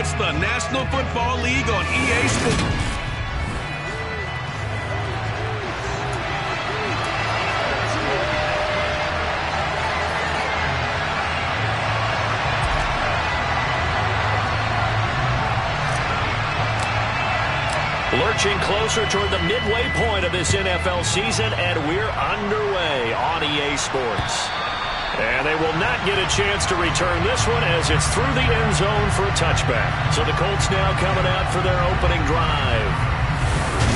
It's the National Football League on EA Sports. Lurching closer toward the midway point of this NFL season, and we're underway on EA Sports. And they will not get a chance to return this one as it's through the end zone for a touchback. So the Colts now coming out for their opening drive.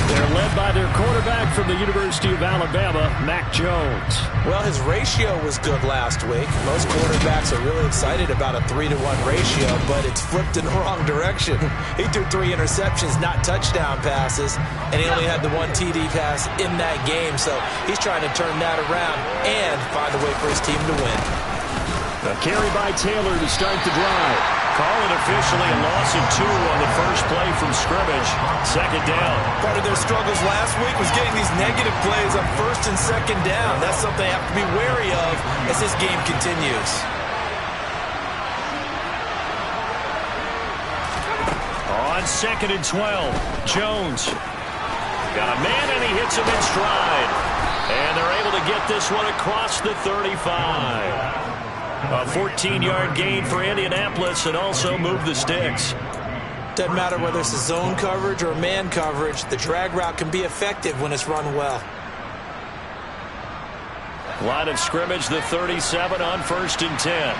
They're led by their quarterback from the University of Alabama, Mac Jones. Well, his ratio was good last week. Most quarterbacks are really excited about a 3-to-1 ratio, but it's flipped in the wrong direction. He threw 3 interceptions, not touchdown passes, and he only had the 1 TD pass in that game. So he's trying to turn that around and find a way for his team to win. A carry by Taylor to start the drive. Call it officially a loss of 2 on the first play from scrimmage. Second down. Part of their struggles last week was getting these negative plays on first and second down. That's something they have to be wary of as this game continues. On 2nd and 12, Jones got a man and he hits him in stride. And they're able to get this one across the 35. A 14-yard gain for Indianapolis and also move the sticks. Doesn't matter whether it's a zone coverage or man coverage, the drag route can be effective when it's run well. Line of scrimmage, the 37 on 1st and 10.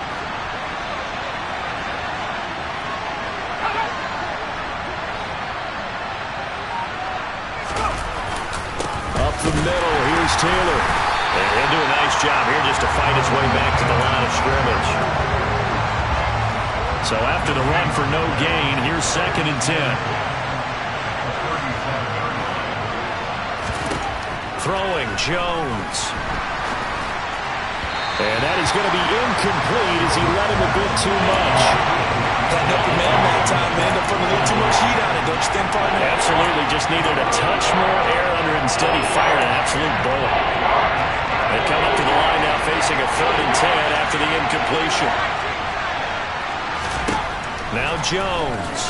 Up the middle, here's Taylor. And he'll do a nice job here just to fight his way back to the line of scrimmage. So after the run for no gain, here's 2nd and 10. Throwing Jones. And that is going to be incomplete as he let him a bit too much. Cutting up the man that time, man. They're putting a little too much heat on it, don't you think, partner? Absolutely. Just needed a touch more air under it. Instead, he fired an absolute bullet. They come up to the line now facing a 3rd and 10 after the incompletion. Now Jones.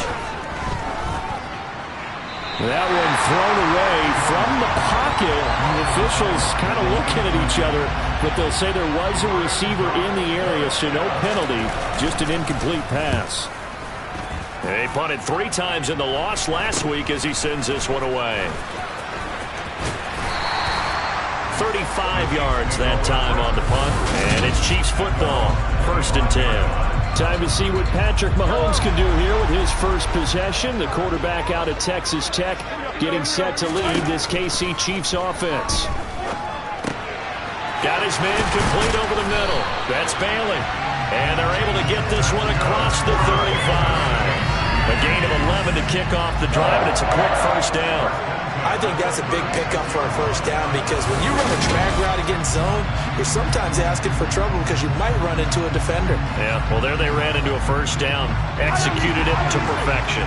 That one thrown away from the pocket. The officials kind of looking at each other, but they'll say there was a receiver in the area, so no penalty, just an incomplete pass. They punted 3 times in the loss last week as he sends this one away. 35 yards that time on the punt, and it's Chiefs football, 1st and 10. Time to see what Patrick Mahomes can do here with his first possession. The quarterback out of Texas Tech getting set to lead this KC Chiefs offense. Got his man complete over the middle. That's Bailey. And they're able to get this one across the 35. A gain of 11 to kick off the drive, and it's a quick first down. I think that's a big pickup for a first down because when you run a drag route against zone, you're sometimes asking for trouble because you might run into a defender. Yeah, well, there they ran into a first down. Executed it to perfection.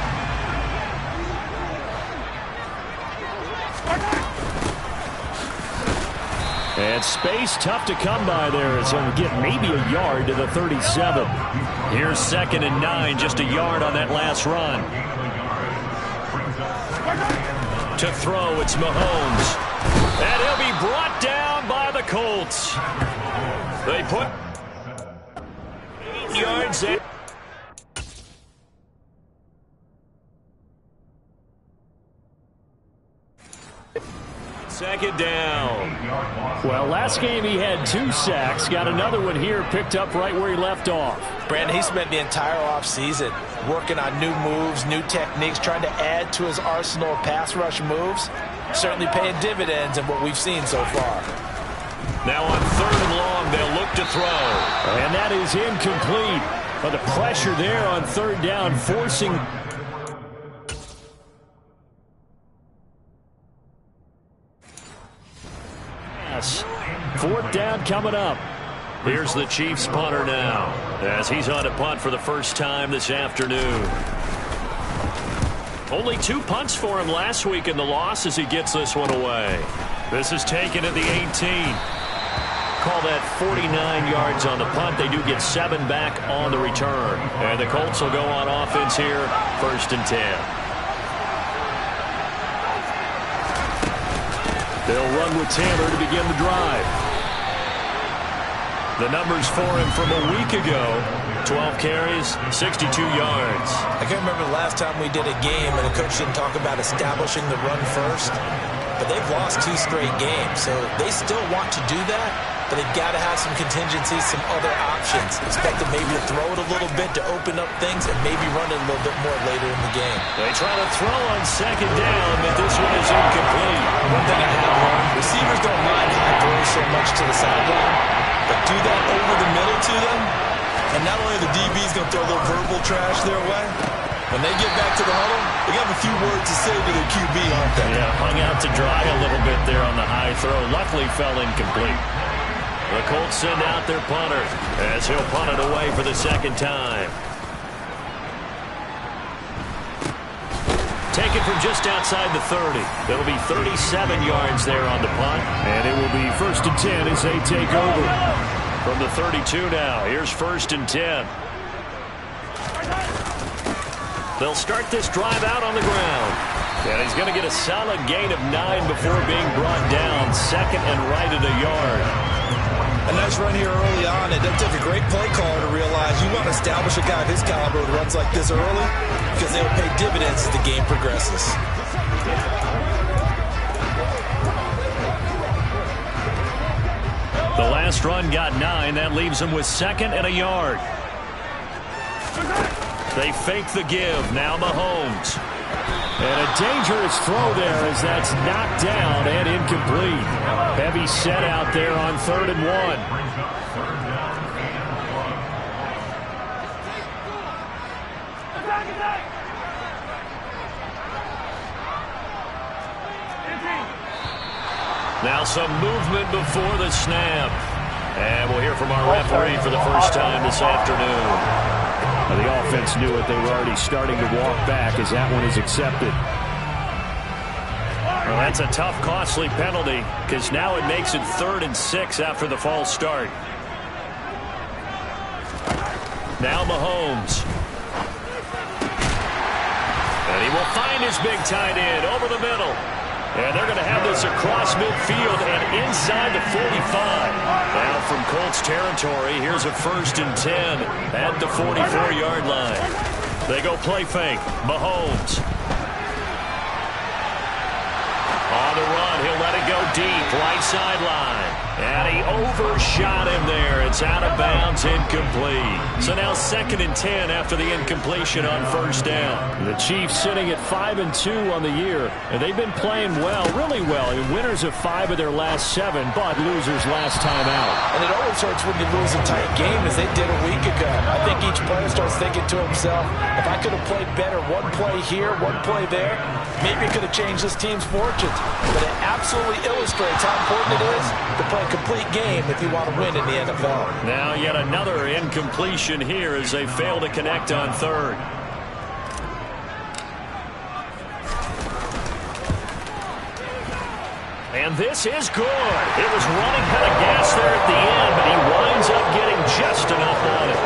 And space tough to come by there as he'll get maybe a yard to the 37. Here's 2nd and 9, just a yard on that last run. To throw, it's Mahomes. And he'll be brought down by the Colts. They put 8 yards in. Second down. Well, last game he had 2 sacks. Got another one here picked up right where he left off. Brandon, he spent the entire offseason working on new moves, new techniques, trying to add to his arsenal of pass rush moves. Certainly paying dividends in what we've seen so far. Now on 3rd and long, they'll look to throw. And that is incomplete. But the pressure there on 3rd down, forcing... Yes. 4th down coming up. Here's the Chiefs punter now as he's on a punt for the first time this afternoon. Only 2 punts for him last week in the loss as he gets this one away. This is taken at the 18. call that 49 yards on the punt. They do get 7 back on the return. And the Colts will go on offense here, 1st and 10. They'll run with Taylor to begin the drive. The numbers for him from a week ago, 12 carries, 62 yards. I can't remember the last time we did a game and a coach didn't talk about establishing the run first. But they've lost 2 straight games, so they still want to do that, but they've got to have some contingencies, some other options. Expect them maybe to throw it a little bit to open up things and maybe run it a little bit more later in the game. They try to throw on 2nd down, but this one is incomplete. One thing I have learned, receivers don't mind high throws so much to the sideline, but do that over the middle to them, and not only are the DBs going to throw a little verbal trash their way, when they get back to the huddle, they have a few words to say to their QB, aren't they? Yeah, hung out to dry a little bit there on the high throw. Luckily fell incomplete. The Colts send out their punter as he'll punt it away for the 2nd time. Taken from just outside the 30. That'll be 37 yards there on the punt. And it will be 1st and 10 as they take over. From the 32 now, here's 1st and 10. They'll start this drive out on the ground. And he's going to get a solid gain of 9 before being brought down. 2nd and right at a yard. A nice run here early on. It does take a great play caller to realize you want to establish a guy of his caliber who runs like this early because they'll pay dividends as the game progresses. The last run got 9. That leaves him with 2nd and a yard. They fake the give. Now Mahomes. And a dangerous throw there as that's knocked down and incomplete. Heavy set out there on 3rd and 1. Now some movement before the snap. And we'll hear from our referee for the first time this afternoon. The offense knew it. They were already starting to walk back as that one is accepted. Well, that's a tough, costly penalty because now it makes it 3rd and 6 after the false start. Now Mahomes. And he will find his big tight end over the middle. And they're going to have this across midfield and inside the 45. Now from Colts territory, here's a 1st and 10 at the 44-yard line. They go play fake. Mahomes. On the run, he'll let it go deep, right sideline. And he overshot him there. It's out of bounds, incomplete. So now 2nd and 10 after the incompletion on 1st down. The Chiefs sitting at 5-2 on the year. And they've been playing well, really well. Winners of 5 of their last 7, but losers last time out. And it always hurts when you lose a tight game as they did a week ago. I think each player starts thinking to himself, if I could have played better one play here, one play there, maybe it could have changed this team's fortunes. But it absolutely illustrates how important it is to play a complete game if you want to win in the NFL. Now yet another incompletion here as they fail to connect on 3rd. And this is good. It was running out of gas there at the end, but he winds up getting just enough on it.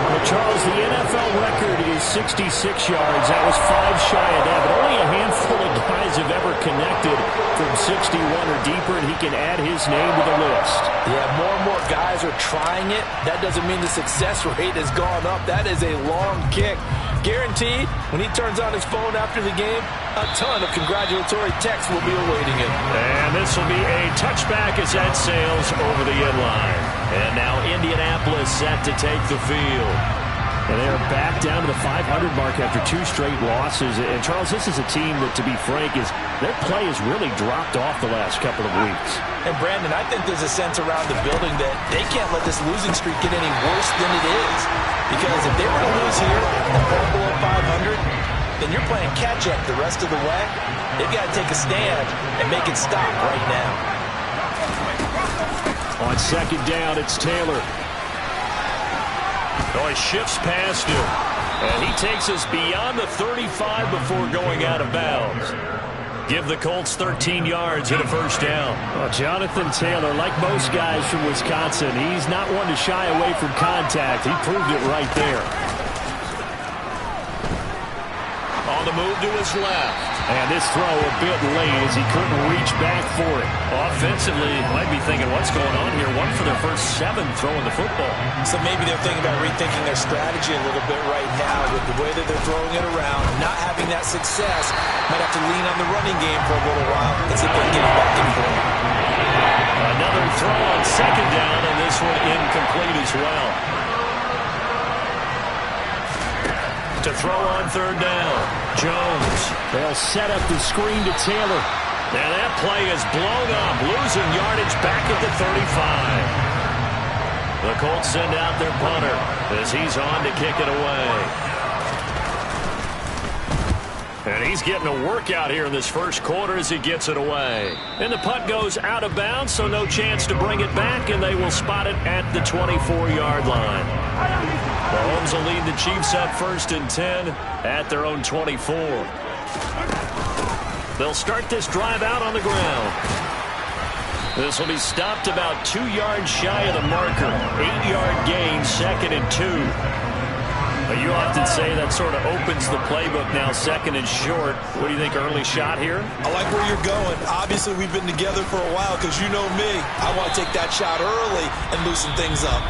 Well, Charles, the NFL record is 66 yards. That was 5 shy of that, but only a handful of guys have ever connected from 61 or deeper, and he can add his name to the list. Yeah, more and more guys are trying it. That doesn't mean the success rate has gone up. That is a long kick. Guaranteed, when he turns on his phone after the game, a ton of congratulatory texts will be awaiting him. And this will be a touchback as that sails over the end line. And now Indianapolis set to take the field. And they are back down to the 500 mark after 2 straight losses. And, Charles, this is a team that, to be frank, their play has really dropped off the last couple of weeks. And, Brandon, I think there's a sense around the building that they can't let this losing streak get any worse than it is. Because if they were to lose here and fall below 500, then you're playing catch-up the rest of the way. They've got to take a stand and make it stop right now. On 2nd down, it's Taylor. Oh, he shifts past him. And he takes us beyond the 35 before going out of bounds. give the Colts 13 yards and a first down. Well, Jonathan Taylor, like most guys from Wisconsin, he's not one to shy away from contact. He proved it right there. On the move to his left. And this throw a bit late as he couldn't reach back for it. Offensively, might be thinking, what's going on here? One for their first 7 throwing the football. So maybe they're thinking about rethinking their strategy a little bit right now with the way that they're throwing it around. Not having that success, might have to lean on the running game for a little while and see if they can get it back in play. Another throw on second down, and this one incomplete as well. To throw on third down, Jones. They'll set up the screen to Taylor. And that play is blown up, losing yardage back at the 35. The Colts send out their punter as he's on to kick it away. And he's getting a workout here in this first quarter as he gets it away. And the punt goes out of bounds, so no chance to bring it back, and they will spot it at the 24-yard line. Mahomes will lead the Chiefs up 1st and 10 at their own 24. They'll start this drive out on the ground. This will be stopped about 2 yards shy of the marker. 8-yard gain, 2nd and 2. You often say that sort of opens the playbook now, 2nd and short. What do you think, early shot here? I like where you're going. Obviously, we've been together for a while because you know me. I want to take that shot early and loosen things up.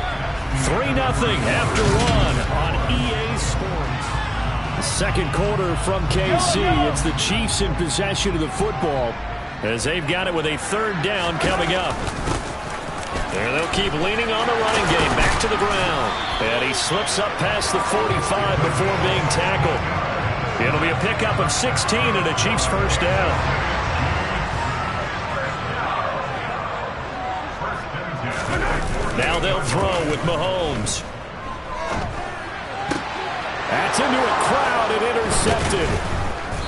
3-0 after 1 on EA Sports. Second quarter from KC. It's the Chiefs in possession of the football as they've got it with a 3rd down coming up. There they'll keep leaning on the running game. Back to the ground. And he slips up past the 45 before being tackled. It'll be a pickup of 16 and a Chiefs first down. Now they'll throw with Mahomes. That's into a crowd and intercepted.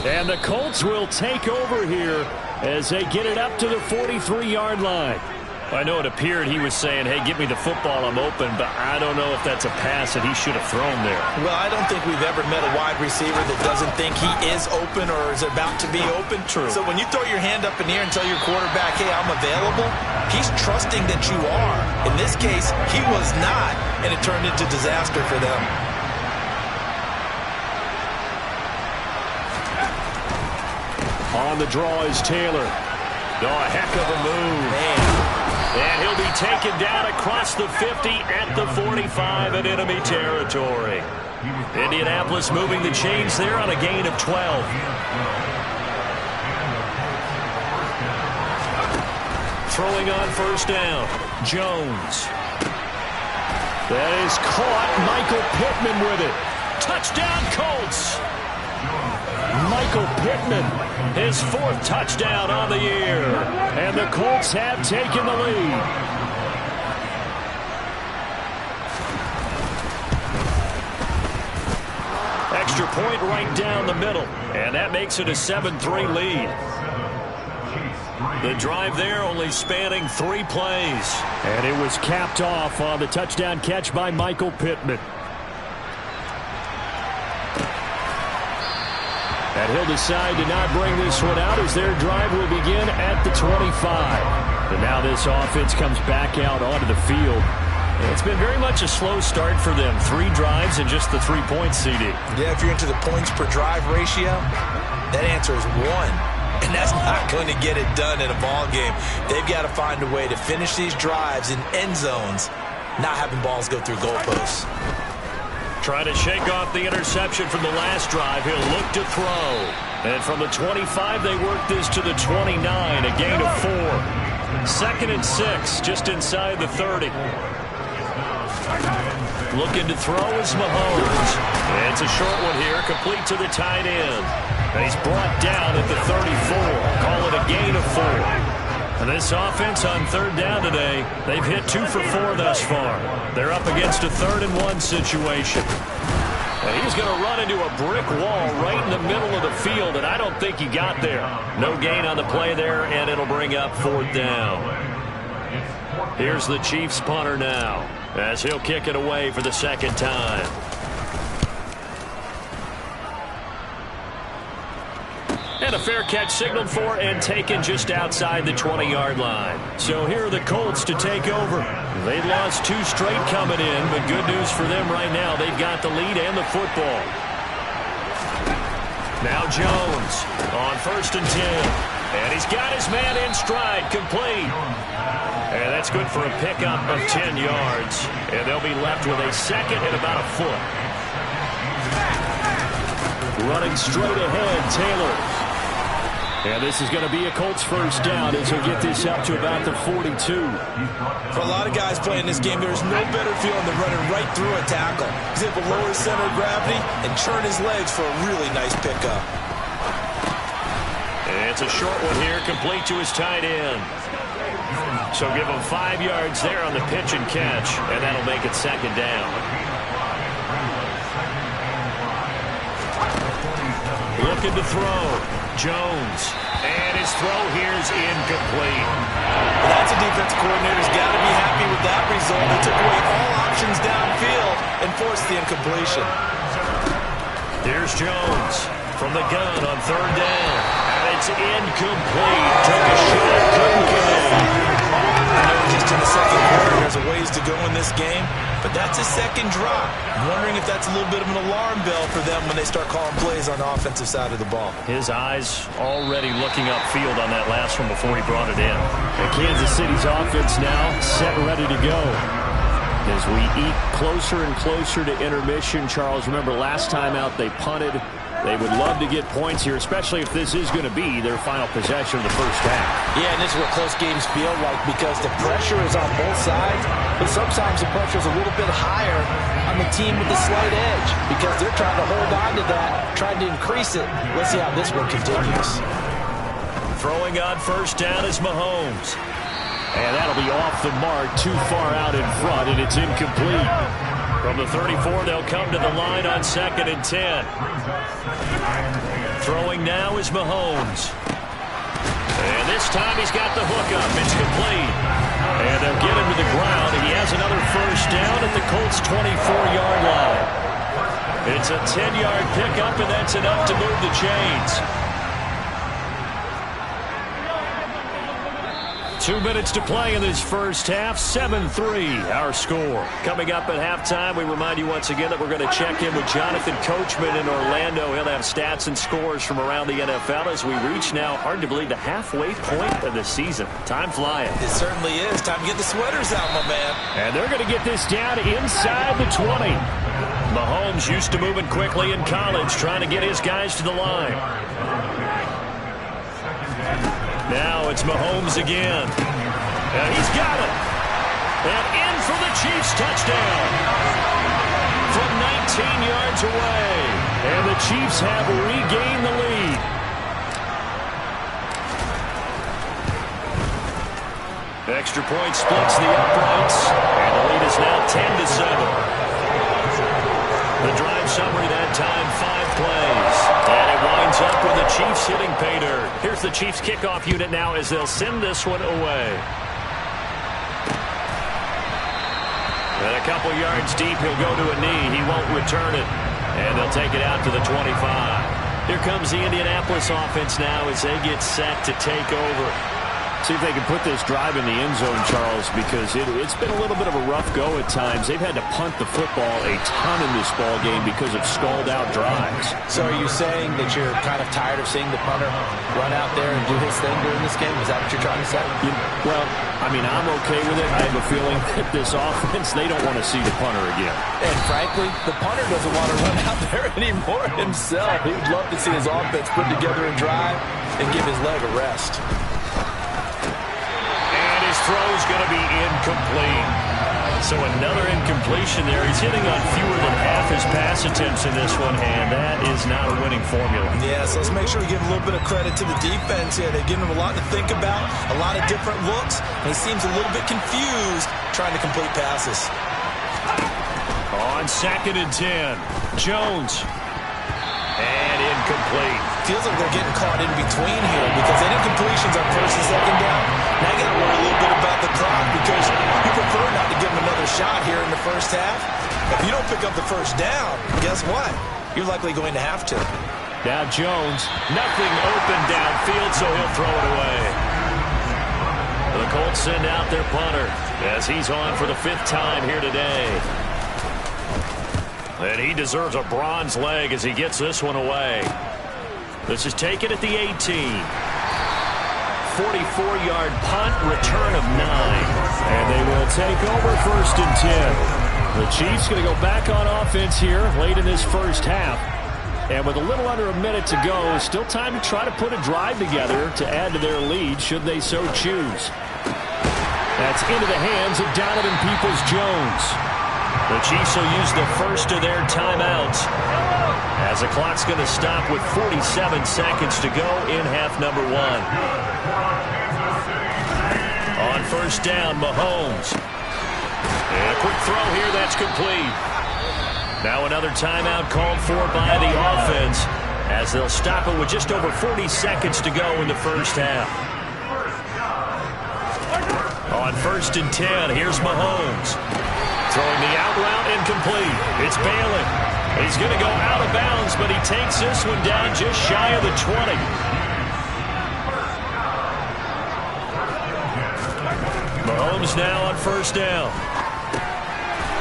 And the Colts will take over here as they get it up to the 43-yard line. I know it appeared he was saying, hey, give me the football, I'm open, but I don't know if that's a pass that he should have thrown there. Well, I don't think we've ever met a wide receiver that doesn't think he is open or is about to be open. True. So when you throw your hand up in the air and tell your quarterback, hey, I'm available, he's trusting that you are. In this case, he was not, and it turned into disaster for them. On the draw is Taylor. Oh, a heck of a move. Man. And he'll be taken down across the 50 at the 45 in enemy territory. Indianapolis moving the chains there on a gain of 12. Throwing on first down, Jones. That is caught. Michael Pittman with it. Touchdown, Colts. Michael Pittman, his 4th touchdown on the year. And the Colts have taken the lead. Extra point right down the middle. And that makes it a 7-3 lead. The drive there only spanning 3 plays. And it was capped off on the touchdown catch by Michael Pittman. And he'll decide to not bring this one out as their drive will begin at the 25. And now this offense comes back out onto the field. It's been very much a slow start for them. 3 drives and just the 3 points, CD. Yeah, if you're into the points per drive ratio, that answer is 1. And that's not going to get it done in a ball game. They've got to find a way to finish these drives in end zones, not having balls go through goalposts. Trying to shake off the interception from the last drive. He'll look to throw. And from the 25, they work this to the 29, a gain of 4. 2nd and 6, just inside the 30. Looking to throw is Mahomes. And it's a short one here, complete to the tight end. And he's brought down at the 34. Call it a gain of 4. And this offense on 3rd down today, they've hit 2 for 4 thus far. They're up against a 3rd and 1 situation. And he's going to run into a brick wall right in the middle of the field, and I don't think he got there. No gain on the play there, and it'll bring up 4th down. Here's the Chiefs punter now, as he'll kick it away for the 2nd time. And a a fair catch signaled for and taken just outside the 20-yard line. So here are the Colts to take over. They've lost 2 straight coming in, but good news for them right now. They've got the lead and the football. Now Jones on 1st and 10. And he's got his man in stride, complete. And that's good for a pickup of 10 yards. And they'll be left with a second and about a foot. Running straight ahead, Taylor. And this is going to be a Colts first down as he'll get this up to about the 42. For a lot of guys playing this game, there's no better feeling than running right through a tackle. He's able to lower his center of gravity and churn his legs for a really nice pickup. And it's a short one here, complete to his tight end. So give him 5 yards there on the pitch and catch, and that'll make it second down. Looking to throw. Jones. And his throw here is incomplete. Well, that's a defense coordinator's got to be happy with that result. He took away all options downfield and forced the incompletion. Here's Jones from the gun on 3rd down. And it's incomplete. Took a shot, couldn't get it. I know we're just in the second quarter. There's a ways to go in this game, but that's a second drop. I'm wondering if that's a little bit of an alarm bell for them when they start calling plays on the offensive side of the ball. His eyes already looking upfield on that last one before he brought it in. And Kansas City's offense now set and ready to go. As we eat closer and closer to intermission, Charles, remember last time out they punted. They would love to get points here, especially if this is going to be their final possession of the first half. Yeah, and this is what close games feel like because the pressure is on both sides, but sometimes the pressure is a little bit higher on the team with the slight edge because they're trying to hold on to that, trying to increase it. Let's see how this one continues. Throwing on 1st down is Mahomes. And that'll be off the mark, too far out in front, and it's incomplete. From the 34, they'll come to the line on 2nd and 10. Throwing now is Mahomes. And this time he's got the hookup. It's complete. And they'll get him to the ground. He has another first down at the Colts' 24-yard line. It's a 10-yard pickup, and that's enough to move the chains. 2 minutes to play in this first half. 7-3, our score. Coming up at halftime, we remind you once again that we're going to check in with Jonathan Coachman in Orlando. He'll have stats and scores from around the NFL as we reach now, hard to believe, the halfway point of the season. Time flying. It certainly is. Time to get the sweaters out, my man. And they're going to get this down inside the 20. Mahomes used to moving quickly in college, trying to get his guys to the line. Now it's Mahomes again. And he's got it. And in for the Chiefs touchdown. From 19 yards away. And the Chiefs have regained the lead. Extra point splits the uprights. And the lead is now 10-7. The drive summary that time, 5 plays. And it winds up with the Chiefs hitting pay dirt. Here's the Chiefs kickoff unit now as they'll send this one away. And a couple yards deep, he'll go to a knee. He won't return it. And they'll take it out to the 25. Here comes the Indianapolis offense now as they get set to take over. See if they can put this drive in the end zone, Charles, because it's been a little bit of a rough go at times. They've had to punt the football a ton in this ball game because of stalled-out drives. So are you saying that you're kind of tired of seeing the punter run out there and do his thing during this game? Is that what you're trying to say? Well, I mean, I'm okay with it. I have a feeling that this offense, they don't want to see the punter again. And frankly, the punter doesn't want to run out there anymore himself. He would love to see his offense put together a drive and give his leg a rest. Throw's going to be incomplete. So another incompletion there. He's hitting on fewer than half his pass attempts in this one, and that is not a winning formula. Yeah, so let's make sure we give a little bit of credit to the defense here. They've given him a lot to think about, a lot of different looks, and he seems a little bit confused trying to complete passes. On 2nd and 10, Jones. And incomplete. Feels like they're getting caught in between here because any incompletions on 1st and 2nd down, now you got to worry a little bit about the clock because you prefer not to give them another shot here in the first half. If you don't pick up the first down, guess what? You're likely going to have to. Now Jones. Nothing open downfield, so he'll throw it away. The Colts send out their punter as he's on for the 5th time here today. And he deserves a bronze leg as he gets this one away. This is taken at the 18. 44-yard punt, return of 9. And they will take over 1st and 10. The Chiefs going to go back on offense here late in this first half. And with a little under a minute to go, still time to try to put a drive together to add to their lead should they so choose. That's into the hands of Donovan Peoples-Jones. The Chiefs will use the first of their timeouts as the clock's going to stop with 47 seconds to go in half number 1. On 1st down, Mahomes. And a quick throw here, that's complete. Now another timeout called for by the offense as they'll stop it with just over 40 seconds to go in the first half. On 1st and 10, here's Mahomes. Throwing the out route incomplete. It's Bailey. He's going to go out of bounds, but he takes this one down just shy of the 20. Mahomes now on 1st down.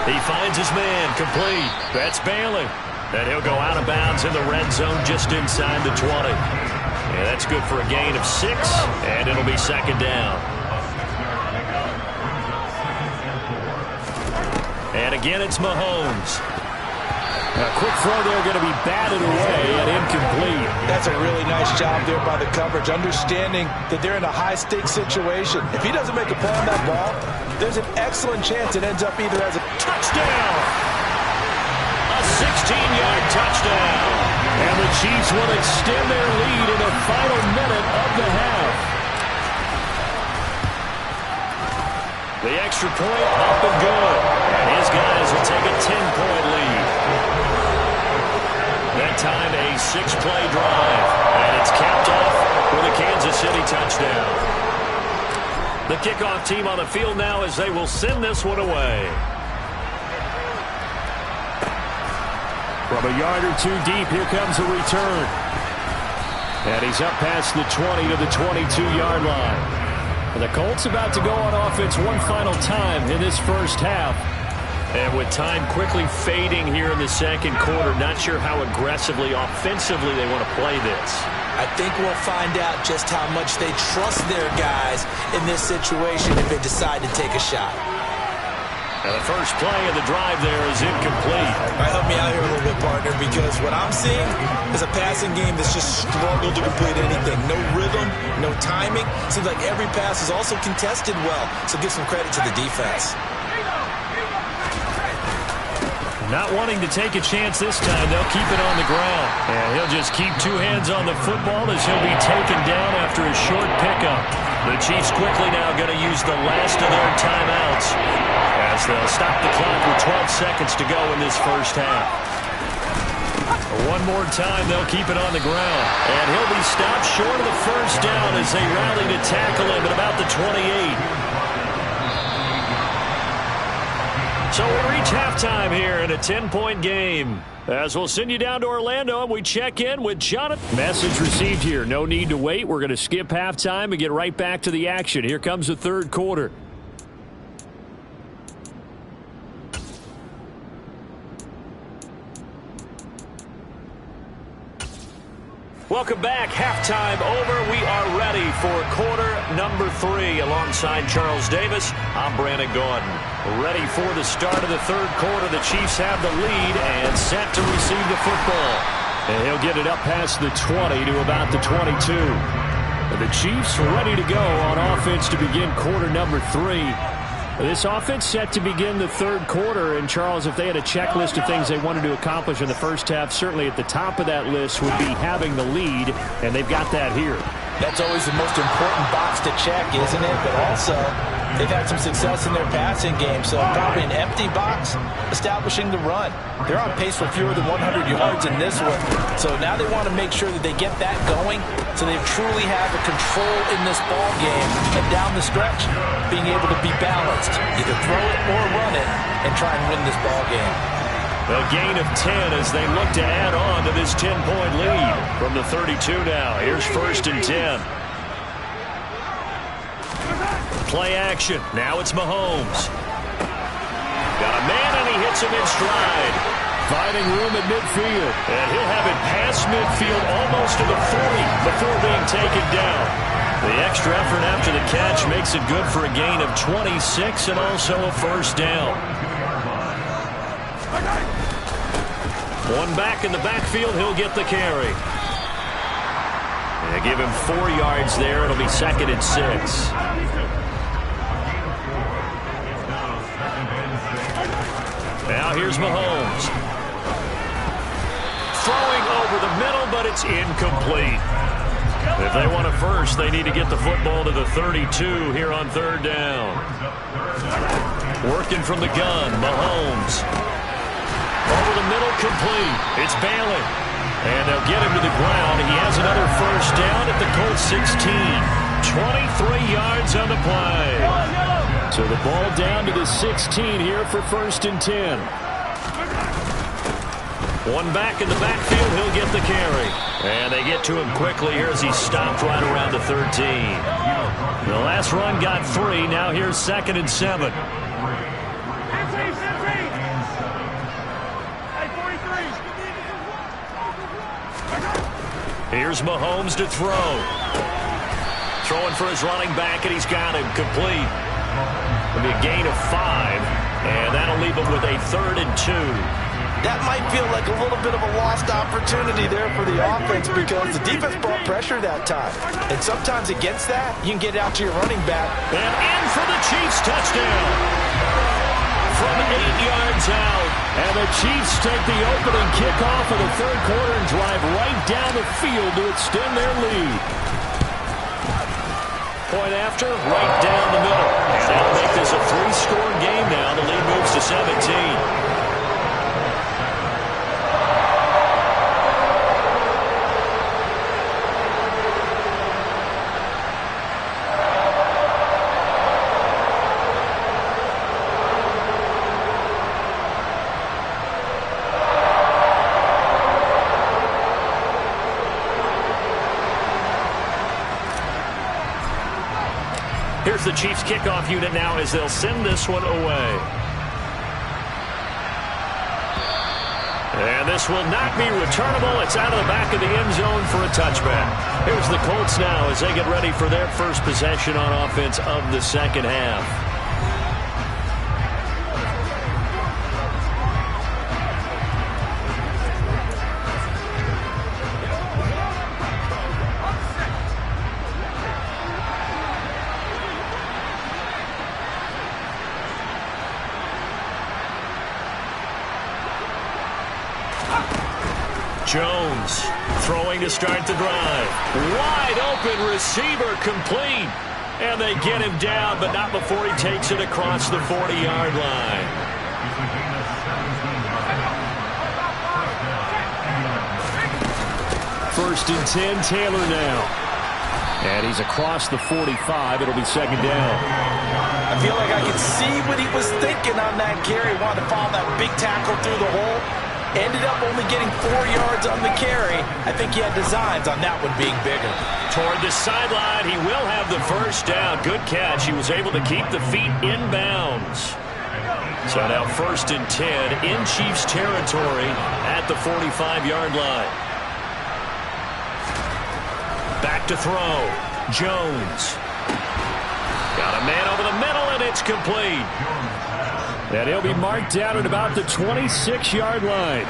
He finds his man, complete. That's Bailey. And he'll go out of bounds in the red zone just inside the 20. And that's good for a gain of 6, and it'll be 2nd down. And again, it's Mahomes. A quick throw there going to be batted away and incomplete. That's a really nice job there by the coverage, understanding that they're in a high-stakes situation. If he doesn't make a play on that ball, there's an excellent chance it ends up either as a touchdown. A 16-yard touchdown. And the Chiefs will extend their lead in the final minute of the half. The extra point up and good. And his guys will take a 10-point lead. That time a 6-play drive. And it's capped off with a Kansas City touchdown. The kickoff team on the field now as they will send this one away. From a yard or 2 deep, here comes a return. And he's up past the 20 to the 22-yard line. And the Colts about to go on offense one final time in this first half. And with time quickly fading here in the second quarter, not sure how aggressively, offensively they want to play this. I think we'll find out just how much they trust their guys in this situation if they decide to take a shot. And the first play of the drive there is incomplete. All right, help me out here a little bit, partner, because what I'm seeing is a passing game that's just struggled to complete anything. No rhythm, no timing. Seems like every pass is also contested well, so give some credit to the defense. Not wanting to take a chance this time, they'll keep it on the ground. And he'll just keep 2 hands on the football as he'll be taken down after a short pickup. The Chiefs quickly now going to use the last of their timeouts as they'll stop the clock with 12 seconds to go in this first half. One more time, they'll keep it on the ground. And he'll be stopped short of the first down as they rally to tackle him at about the 28. So we reach halftime here in a 10-point game. As we'll send you down to Orlando and we check in with Jonathan. Message received here. No need to wait. We're going to skip halftime and get right back to the action. Here comes the third quarter. Welcome back. Halftime over. We are ready for quarter number 3 alongside Charles Davis. I'm Brandon Gordon. Ready for the start of the third quarter. The Chiefs have the lead and set to receive the football. And he'll get it up past the 20 to about the 22. And the Chiefs ready to go on offense to begin quarter number 3. This offense set to begin the third quarter. And, Charles, if they had a checklist of things they wanted to accomplish in the first half, certainly at the top of that list would be having the lead, and they've got that here. That's always the most important box to check, isn't it? But also, they've had some success in their passing game, so probably an empty box establishing the run. They're on pace for fewer than 100 yards in this one. So now they want to make sure that they get that going so they truly have a control in this ball game and down the stretch, being able to be balanced, either throw it or run it, and try and win this ball game. A gain of 10 as they look to add on to this 10-point lead from the 32 now. Here's 1st and 10. Play action. Now it's Mahomes. Got a man, and he hits him in stride. Finding room at midfield. And he'll have it past midfield almost to the 40 before being taken down. The extra effort after the catch makes it good for a gain of 26 and also a 1st down. One back in the backfield, he'll get the carry. They give him 4 yards there. It'll be 2nd and 6. Now here's Mahomes. Throwing over the middle, but it's incomplete. If they want a first, they need to get the football to the 32 here on 3rd down. Working from the gun, Mahomes. Over the middle, complete. It's Bailey. And they'll get him to the ground. He has another 1st down at the Colts 16. 23 yards on the play. So the ball down to the 16 here for 1st and 10. One back in the backfield, he'll get the carry. And they get to him quickly here as he stopped right around the 13. The last run got 3. Now here's 2nd and 7. Here's Mahomes to throw. Throwing for his running back, and he's got him complete. It'll be a gain of 5, and that'll leave him with a 3rd and 2. That might feel like a little bit of a lost opportunity there for the offense because the defense brought pressure that time. And sometimes against that, you can get out to your running back. And in for the Chiefs touchdown. From 8 yards out. And the Chiefs take the opening kickoff of the 3rd quarter and drive right down the field to extend their lead. Point after, right down the middle. And that'll make this a 3-score game now. The lead moves to 17. Here's the Chiefs kickoff unit now as they'll send this one away. And this will not be returnable. It's out of the back of the end zone for a touchback. Here's the Colts now as they get ready for their first possession on offense of the 2nd half. Jones throwing to start the drive. Wide open receiver complete. And they get him down, but not before he takes it across the 40-yard line. First and 10, Taylor now. And he's across the 45. It'll be 2nd down. I feel like I can see what he was thinking on that carry. Wanted to follow that big tackle through the hole. Ended up only getting 4 yards on the carry. I think he had designs on that one being bigger. Toward the sideline, he will have the 1st down. Good catch. He was able to keep the feet in bounds. So now 1st and 10 in Chiefs territory at the 45-yard line. Back to throw. Jones. Got a man over the middle, and it's complete. And he'll be marked down at about the 26-yard line.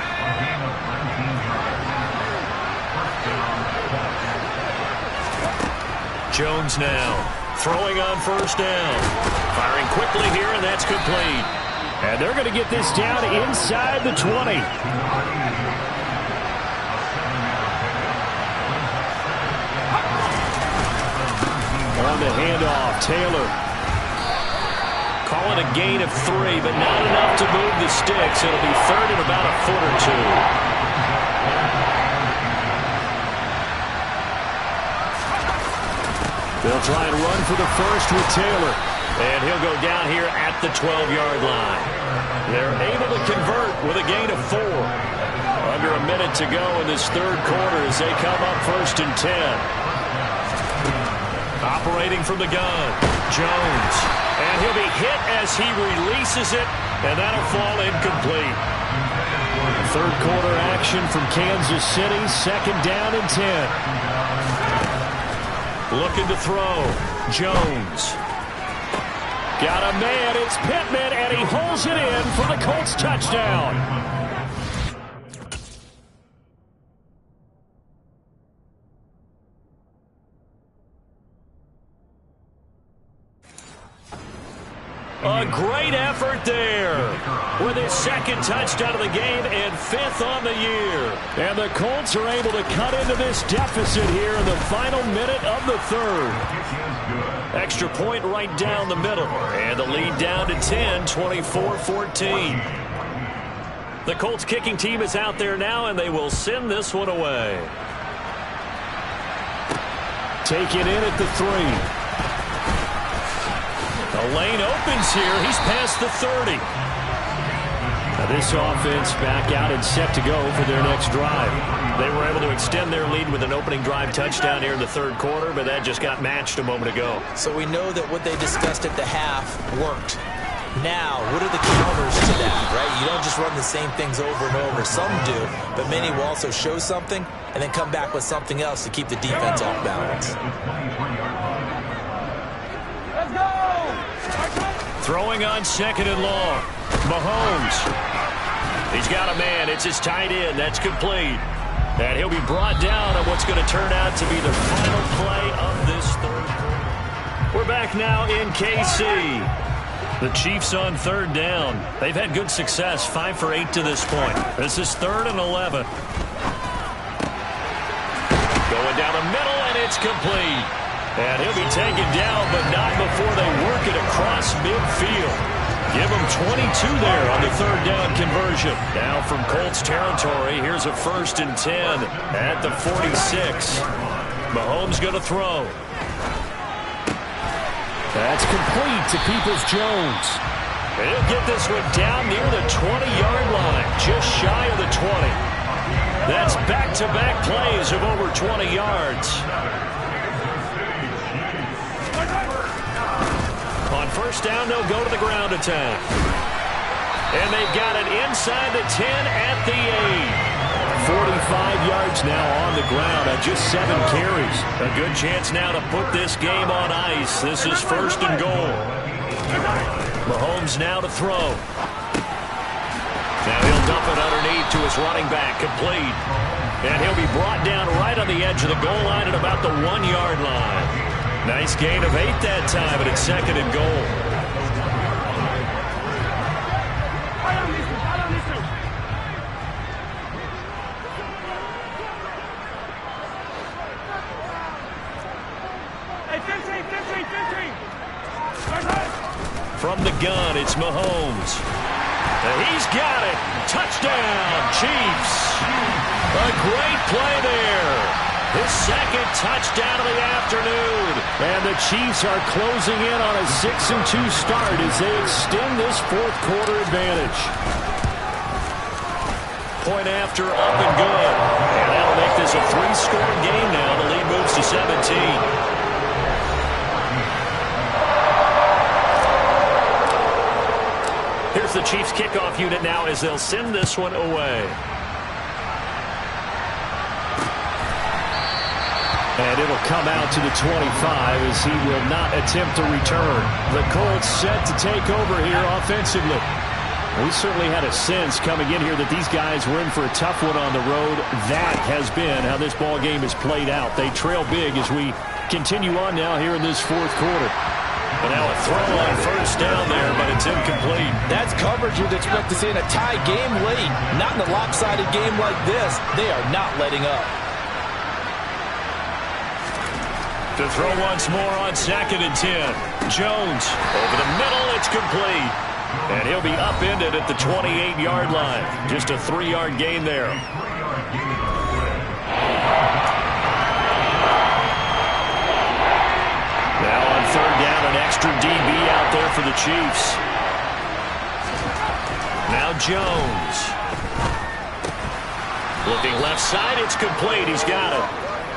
Jones now throwing on 1st down. Firing quickly here, and that's complete. And they're going to get this down inside the 20. On the handoff, Taylor. Call it a gain of 3, but not enough to move the sticks. It'll be 3rd and about a foot or 2. They'll try and run for the 1st with Taylor. And he'll go down here at the 12-yard line. They're able to convert with a gain of 4. Under a minute to go in this third quarter as they come up 1st and 10. Operating from the gun, Jones. And he'll be hit as he releases it, and that'll fall incomplete. Third quarter action from Kansas City, 2nd down and 10. Looking to throw, Jones. Got a man, it's Pittman, and he holds it in for the Colts touchdown. A great effort there with his 2nd touchdown of the game and 5th on the year. And the Colts are able to cut into this deficit here in the final minute of the third. Extra point right down the middle. And the lead down to 10, 24-14. The Colts kicking team is out there now, and they will send this one away. Take it in at the 3. The lane opens here. He's past the 30. Now this offense back out and set to go for their next drive. They were able to extend their lead with an opening drive touchdown here in the third quarter, but that just got matched a moment ago. So we know that what they discussed at the half worked. Now, what are the counters to that, right? You don't just run the same things over and over. Some do, but many will also show something and then come back with something else to keep the defense off balance. Throwing on 2nd and long. Mahomes. He's got a man. It's his tight end. That's complete. And he'll be brought down on what's going to turn out to be the final play of this third quarter. We're back now in KC. The Chiefs on 3rd down. They've had good success, 5 for 8 to this point. This is 3rd and 11. Going down the middle, and it's complete. And he'll be taken down, but not before they work it across midfield. Give him 22 there on the 3rd down conversion. Now from Colts territory, here's a 1st and 10 at the 46. Mahomes going to throw. That's complete to Peoples-Jones. And he'll get this one down near the 20-yard line, just shy of the 20. That's back-to-back plays of over 20 yards. On 1st down, they'll go to the ground attack. And they've got it inside the 10 at the 8. 45 yards now on the ground on just 7 carries. A good chance now to put this game on ice. This is 1st and goal. Mahomes now to throw. Now he'll dump it underneath to his running back, complete. And he'll be brought down right on the edge of the goal line at about the 1-yard line. Nice gain of 8 that time, but it's 2nd and goal. From the gun, it's Mahomes. And he's got it. Touchdown, Chiefs. A great play there. His 2nd touchdown of the afternoon. And the Chiefs are closing in on a 6-2 start as they extend this 4th quarter advantage. Point after, up and good. And that'll make this a 3-score game now. The lead moves to 17. Here's the Chiefs kickoff unit now as they'll send this one away. And it'll come out to the 25 as he will not attempt to return. The Colts set to take over here offensively. We certainly had a sense coming in here that these guys were in for a tough one on the road. That has been how this ball game is played out. They trail big as we continue on now here in this 4th quarter. And now a throw on 1st down there, but it's incomplete. That's coverage you'd expect to see in a tie game late. Not in a lopsided game like this. They are not letting up. To throw once more on 2nd and 10. Jones over the middle. It's complete. And he'll be upended at the 28-yard line. Just a 3-yard gain there. Now on 3rd down an extra DB out there for the Chiefs. Now Jones. Looking left side, it's complete. He's got it.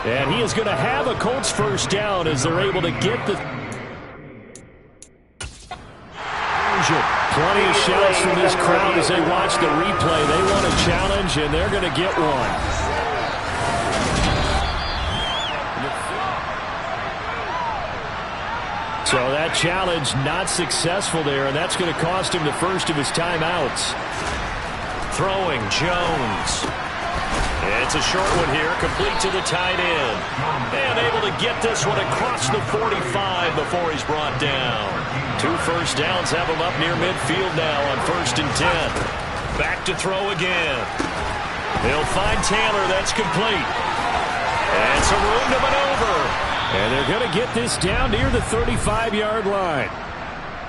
And he is going to have a Colts first down as they're able to get the... Plenty of shouts from this crowd as they watch the replay. They want a challenge, and they're going to get one. So that challenge not successful there, and that's going to cost him the first of his timeouts. Throwing Jones. It's a short one here, complete to the tight end. And able to get this one across the 45 before he's brought down. 2 first downs have him up near midfield now on 1st and 10. Back to throw again. He'll find Taylor. That's complete. And some room to maneuver. And they're going to get this down near the 35-yard line.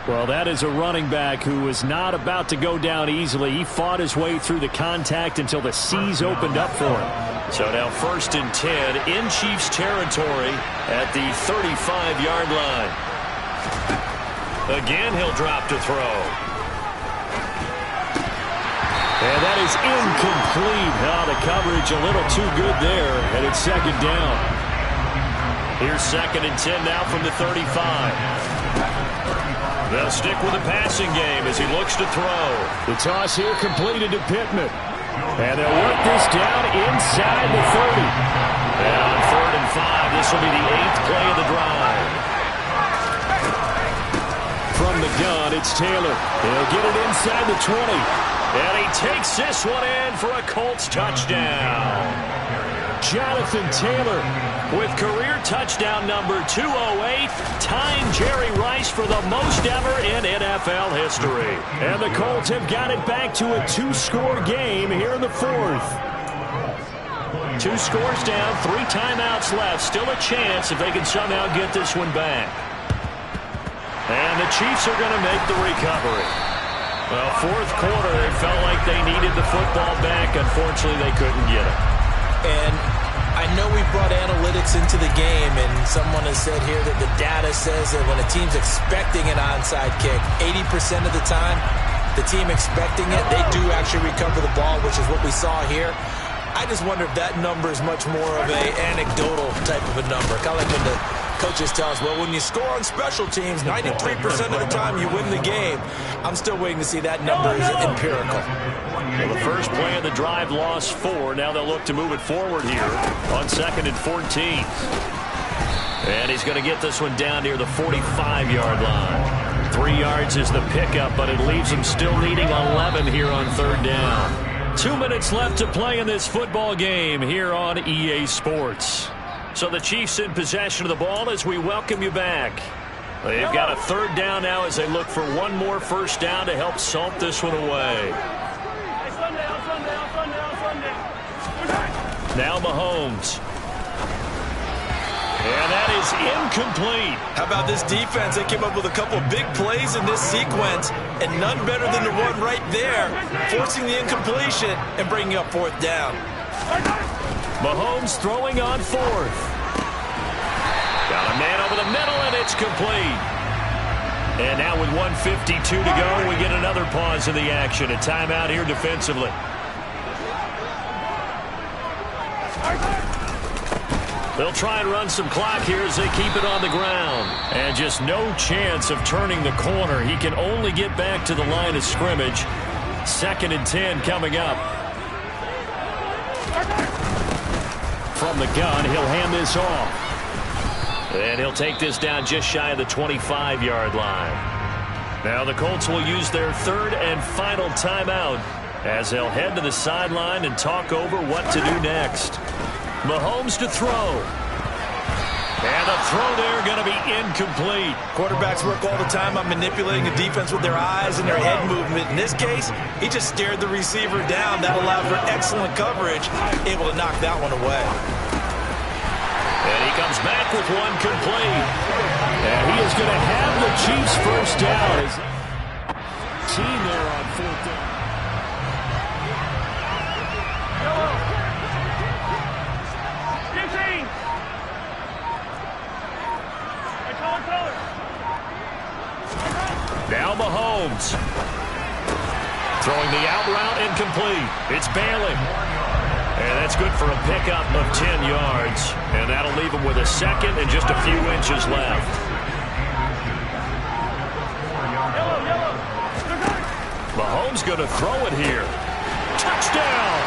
Well, that is a running back who was not about to go down easily. He fought his way through the contact until the seas opened up for him. So now 1st and 10 in Chiefs territory at the 35-yard line. Again, he'll drop to throw. And that is incomplete. Oh, the coverage a little too good there, and it's 2nd down. Here's 2nd and 10 now from the 35. They'll stick with the passing game as he looks to throw. The toss here completed to Pittman. And they'll work this down inside the 30. And on 3rd and 5, this will be the 8th play of the drive. From the gun, it's Taylor. He'll get it inside the 20. And he takes this one in for a Colts touchdown. Jonathan Taylor with career touchdown number 208, tying Jerry Rice for the most ever in NFL history. And the Colts have got it back to a 2-score game here in the 4th. 2 scores down, 3 timeouts left. Still a chance if they can somehow get this one back. And the Chiefs are going to make the recovery. Well, 4th quarter, they felt like they needed the football back. Unfortunately, they couldn't get it. And I know we brought analytics into the game, and someone has said here that the data says that when a team's expecting an onside kick, 80% of the time, the team expecting it, they do actually recover the ball, which is what we saw here. I just wonder if that number is much more of an anecdotal type of a number. Kind of like when the coaches tell us, well, when you score on special teams, 93% of the time you win the game. I'm still waiting to see that number is empirical. Well, the first play of the drive lost 4. Now they'll look to move it forward here on 2nd and 14. And he's going to get this one down near the 45-yard line. 3 yards is the pickup, but it leaves him still needing 11 here on 3rd down. 2 minutes left to play in this football game here on EA Sports. So the Chiefs in possession of the ball as we welcome you back. They've got a 3rd down now as they look for one more first down to help salt this one away. Now Mahomes. And that is incomplete. How about this defense? They came up with a couple of big plays in this sequence, and none better than the one right there, forcing the incompletion and bringing up 4th down. Mahomes throwing on 4th. Got a man over the middle, and it's complete. And now with 1:52 to go, we get another pause in the action. A timeout here defensively. They'll try and run some clock here as they keep it on the ground. And just no chance of turning the corner. He can only get back to the line of scrimmage. 2nd and 10 coming up. From the gun, he'll hand this off. And he'll take this down just shy of the 25-yard line. Now the Colts will use their 3rd and final timeout as they'll head to the sideline and talk over what to do next. Mahomes to throw. And the throw there going to be incomplete. Quarterbacks work all the time on manipulating the defense with their eyes and their head movement. In this case, he just stared the receiver down. That allowed for excellent coverage, able to knock that one away. And he comes back with one complete. And he is going to have the Chiefs first down. Team there on 4th down. Now Mahomes. Throwing the out route incomplete. It's Bailey. And that's good for a pickup of 10 yards. And that'll leave him with a second and just a few inches left. Mahomes going to throw it here. Touchdown!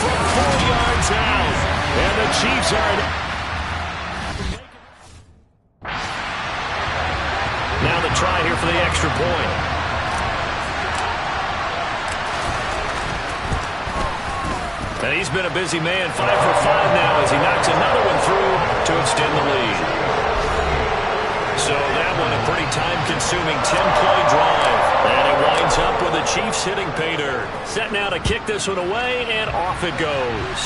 From 4 yards out. And the Chiefs are in. Now the try here for the extra point. And he's been a busy man, 5 for 5 now as he knocks another one through to extend the lead. So that one a pretty time-consuming 10-play drive. And it winds up with the Chiefs hitting pay dirt. Set now to kick this one away, and off it goes.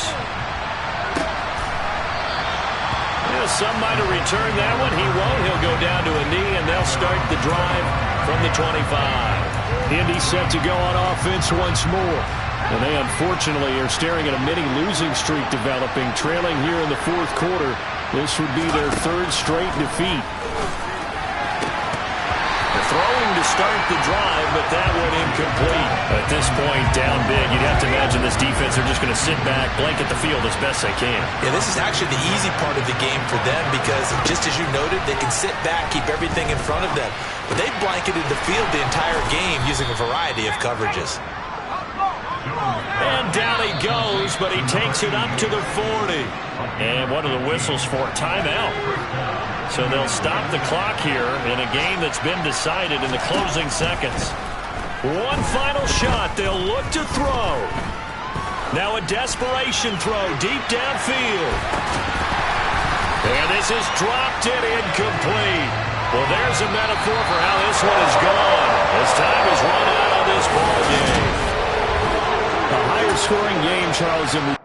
Yeah, some might have returned that one. He won't. He'll go down to a knee, and they'll start the drive from the 25. Indy set to go on offense once more. And they unfortunately are staring at a mini losing streak developing, trailing here in the fourth quarter. This would be their third straight defeat. Throwing to start the drive, but that one incomplete. At this point, down big, you'd have to imagine this defense are just going to sit back, blanket the field as best they can. Yeah, this is actually the easy part of the game for them because, just as you noted, they can sit back, keep everything in front of them. But they blanketed the field the entire game using a variety of coverages. And down he goes, but he takes it up to the 40. And what are the whistles for? Timeout. So they'll stop the clock here in a game that's been decided in the closing seconds. One final shot. They'll look to throw. Now a desperation throw deep downfield. And this is dropped and incomplete. Well, there's a metaphor for how this one is gone as time is run out on this ball game. A higher scoring game, Charles, than we